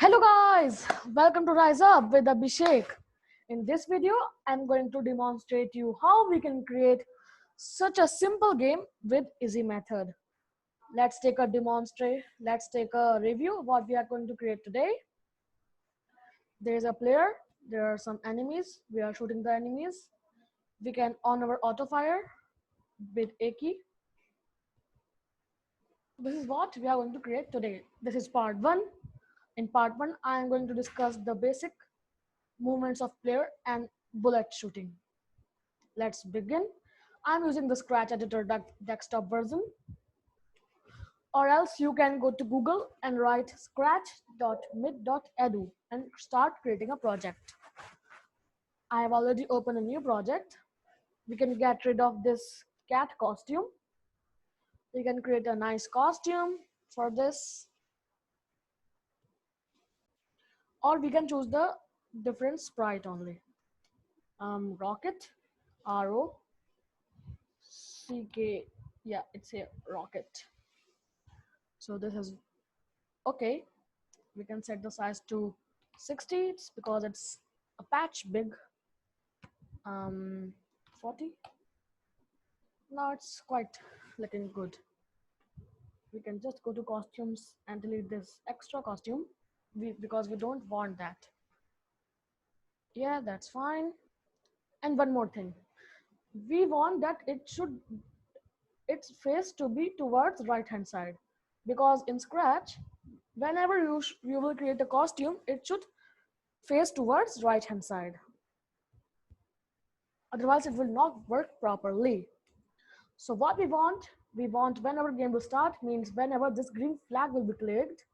Hello guys, welcome to Rise Up with Abhishek. In this video, I'm going to demonstrate you how we can create such a simple game with easy method. Let's take a review of what we are going to create today. There is a player, there are some enemies, we are shooting the enemies. We can on our auto fire with A key. This is what we are going to create today. This is part 1. In part 1, I am going to discuss the basic movements of player and bullet shooting. Let's begin. I'm using the Scratch editor desktop version, or else you can go to Google and write scratch.mit.edu and start creating a project. I have already opened a new project. We can get rid of this cat costume. We can create a nice costume for this, or we can choose the different sprite only. Rocket, RO, CK, yeah, it's here, rocket. So this is okay. We can set the size to 60. It's because it's a patch big. 40. Now it's quite looking good. We can just go to costumes and delete this extra costume because we don't want that. Yeah, that's fine. And one more thing, we want that its face to be towards right hand side, because in Scratch, whenever you will create a costume, it should face towards right hand side. Otherwise it will not work properly. So what we want whenever game will start, means whenever this green flag will be clicked,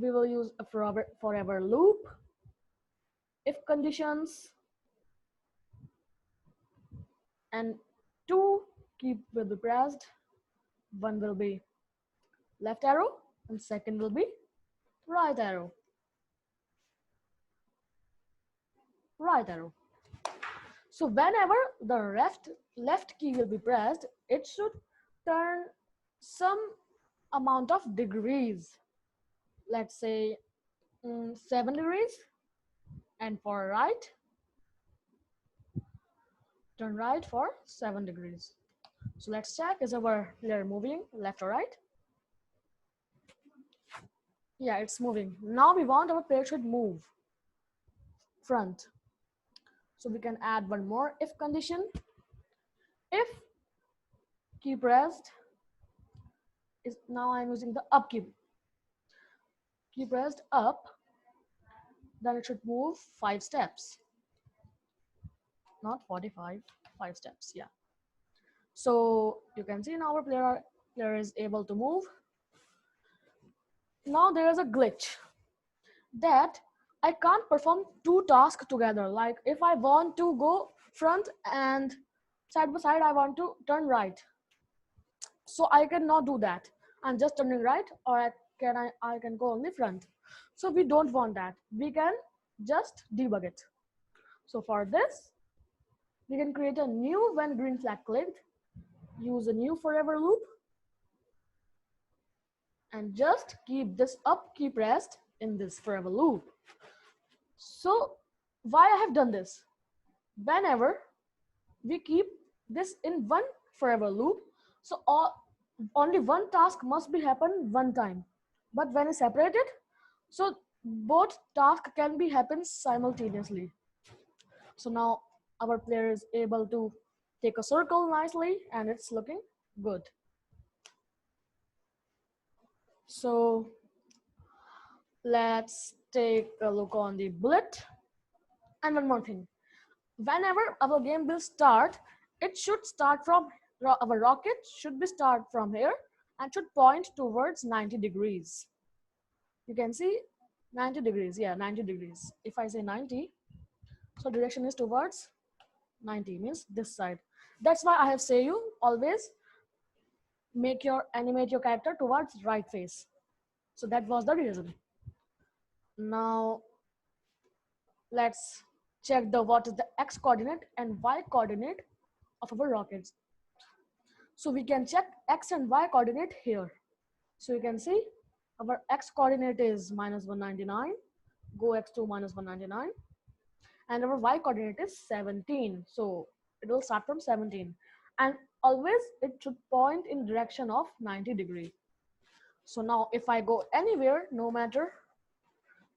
we will use a forever loop. If conditions and 2 key will be pressed, one will be left arrow and second will be right arrow. So whenever the left key will be pressed, it should turn some amount of degrees. Let's say 7 degrees. And for right, turn right for 7 degrees. So let's check, is our player moving left or right? Yeah, it's moving. Now we want our player should move front. So we can add one more if condition. If key pressed is, now I'm using the up key. Key pressed up, then it should move 5 steps. Not 45, 5 steps, yeah. So you can see now our player is able to move. Now there is a glitch that I can't perform 2 tasks together. Like if I want to go front and side by side, I want to turn right. So I cannot do that. I'm just turning right, or I can go only front. So we don't want that. We can just debug it. So for this, we can create a new when green flag clicked, use a new forever loop, and just keep this up key pressed in this forever loop. So why I have done this? Whenever we keep this in one forever loop, so only one task must be happen one time. But when it's separated, so both tasks can be happen simultaneously. So now our player is able to take a circle nicely and it's looking good. So let's take a look on the bullet. And one more thing, whenever our game will start, it should start from, our rocket should be start from here and should point towards 90 degrees. You can see 90 degrees, yeah, 90 degrees. If I say 90, so direction is towards 90, means this side. That's why I have say you always animate your character towards right face. So that was the reason. Now let's check what is the x coordinate and y coordinate of our rockets. So we can check x and y coordinate here. So you can see our x coordinate is minus 199, go x2 minus 199, and our y coordinate is 17. So it will start from 17, and always it should point in direction of 90 degree. So now if I go anywhere, no matter,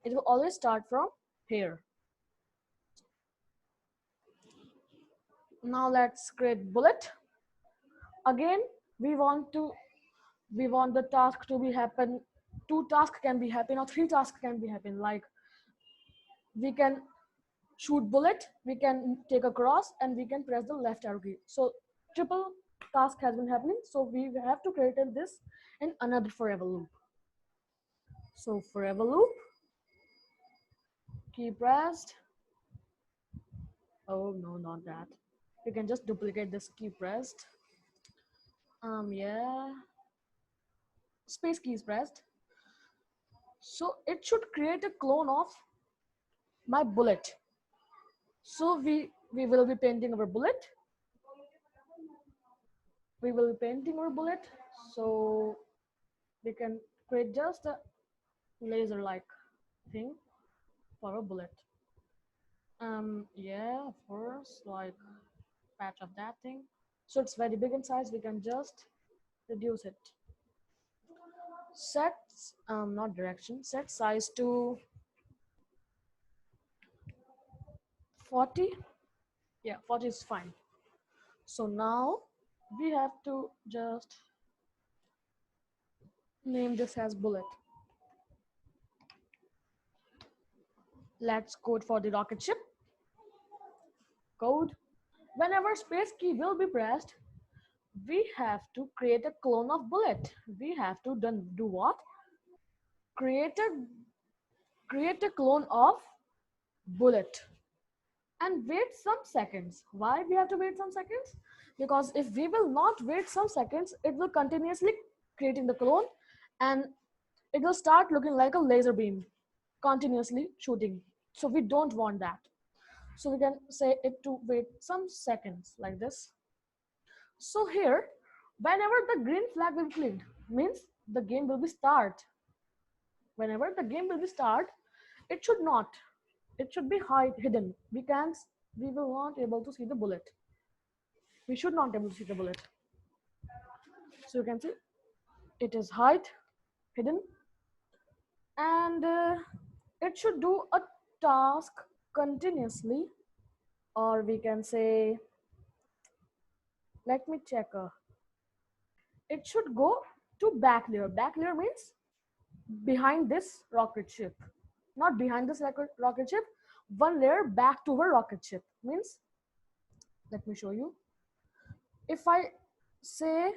it will always start from here. Now let's create bullet. Again, we want the task to be happen, 2 tasks can be happen or 3 tasks can be happen. Like we can shoot bullet, we can take a cross, and we can press the left arrow key. So triple task has been happening. So we have to create this in another forever loop. So forever loop, key pressed. Oh no, not that. You can just duplicate this key pressed. Yeah. Space key is pressed. So it should create a clone of my bullet. So we will be painting our bullet. We will be painting our bullet. So we can create just a laser-like thing for a bullet. Yeah, of course, like patch of that thing. So it's very big in size. We can just reduce it. Set not direction. Set size to 40. Yeah, 40 is fine. So now we have to just name this as bullet. Let's code for the rocket ship. Code. Whenever space key will be pressed, we have to create a clone of bullet. We have to do what? Create a clone of bullet and wait some seconds. Why we have to wait some seconds? Because if we will not wait some seconds, it will continuously creating the clone, and it will start looking like a laser beam continuously shooting. So we don't want that. So we can say it to wait some seconds like this. So here, whenever the green flag will be clicked, means the game will be start. Whenever the game will be start, it should not. It should be hidden. We will not able to see the bullet. We should not able to see the bullet. So you can see it is hidden, and it should do a task continuously, or we can say, let me check. It should go to back layer. Back layer means behind this rocket ship, not behind this rocket ship. One layer back to a rocket ship means. Let me show you. If I say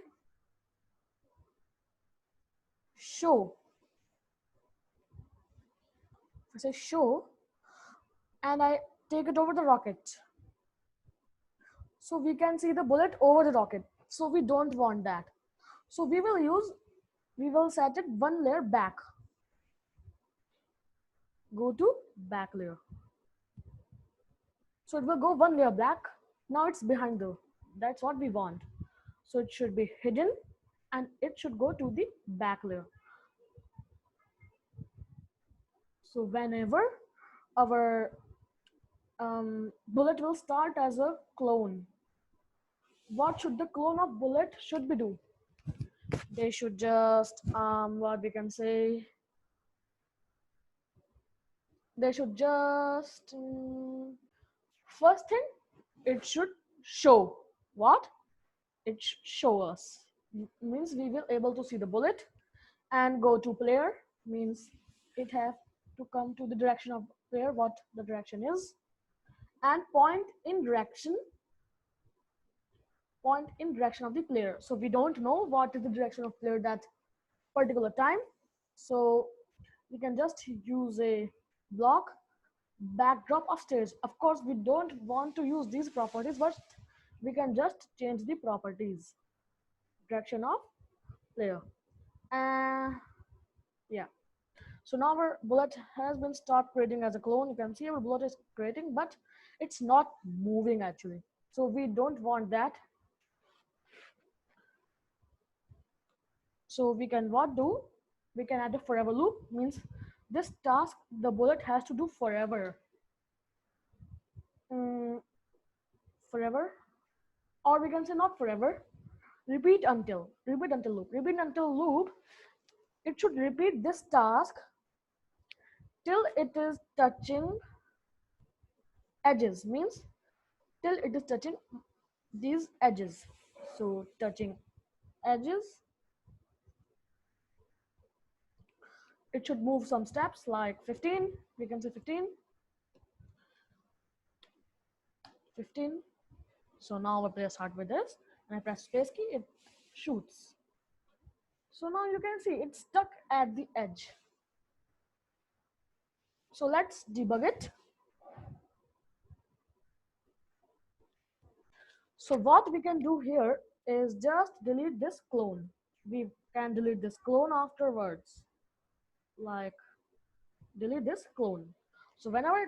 show, if I say show, and I take it over the rocket, so we can see the bullet over the rocket. So we don't want that. So we will set it one layer back. Go to back layer. So it will go one layer back. Now it's behind the, that's what we want. So it should be hidden and it should go to the back layer. So whenever our bullet will start as a clone, what should the clone of bullet should be do? They should just what we can say, they should just first thing, it should show what it should show us. Means we will able to see the bullet, and go to player means it have to come to the direction of player, what the direction is, and point in direction of the player. So we don't know what is the direction of player that particular time. So we can just use a block backdrop of stairs. Of course, we don't want to use these properties, but we can just change the properties. Direction of player. Yeah. So now our bullet has been stopped creating as a clone. You can see our bullet is creating, but it's not moving actually. So we don't want that. So we can what do? We can add a forever loop, means this task the bullet has to do forever. Mm, forever, or we can say not forever. Repeat until loop. Repeat until loop. It should repeat this task till it is touching edges, means till it is touching these edges. So touching edges, it should move some steps like 15. We can say 15. 15. So now we start with this, and I press space key, it shoots. So now you can see it's stuck at the edge. So let's debug it. So what we can do here is just delete this clone. We can delete this clone afterwards, like delete this clone. So whenever,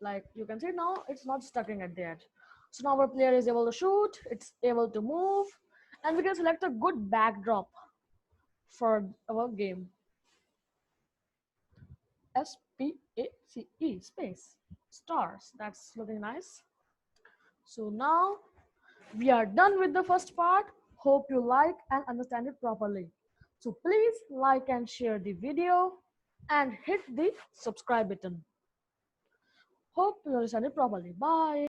like you can see now, it's not stucking at the edge. So now our player is able to shoot, it's able to move, and we can select a good backdrop for our game. SPACE space stars. That's looking nice. So now we are done with the first part. Hope you like and understand it properly. So please like and share the video and hit the subscribe button. Hope you understand it properly. Bye.